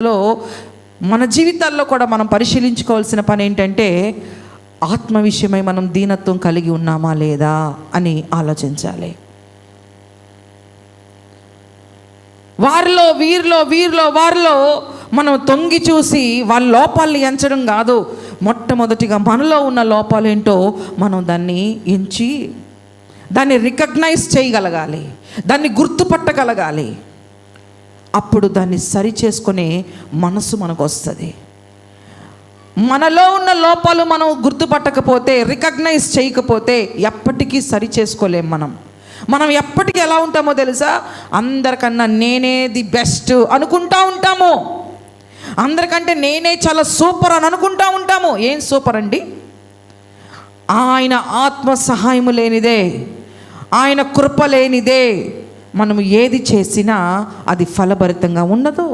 జీవితంలో మన జీవితాల్లో కూడా మనం పరిశీలించుకోవాల్సిన పని ఏంటంటే, ఆత్మ విషయమై మనం దీనత్వం కలిగి ఉన్నామా లేదా అని ఆలోచించాలి. వారిలో మనం తొంగి చూసి వాళ్ళ లోపాలని ఎంచడం కాదు. మొట్టమొదటిగా మనలో ఉన్న లోపాలేంటో మనం దాన్ని ఎంచి దాన్ని రికగ్నైజ్ చేయగలగాలి, దాన్ని గుర్తుపట్టగలగాలి. అప్పుడు దాన్ని సరి చేసుకునే మనసు మనకు వస్తుంది. మనలో ఉన్న లోపాలు మనం గుర్తుపట్టకపోతే, రికగ్నైజ్ చేయకపోతే ఎప్పటికీ సరి చేసుకోలేం. మనం ఎప్పటికీ ఎలా ఉంటామో తెలుసా? అందరికన్నా నేనే ది బెస్ట్ అనుకుంటా ఉంటాము. అందరికంటే నేనే చాలా సూపర్ అని అనుకుంటా ఉంటాము. ఏం సూపర్ అండి? ఆయన ఆత్మ సహాయము లేనిదే, ఆయన కృప లేనిదే మనం ఏది చేసినా అది ఫలభరితంగా ఉండదు.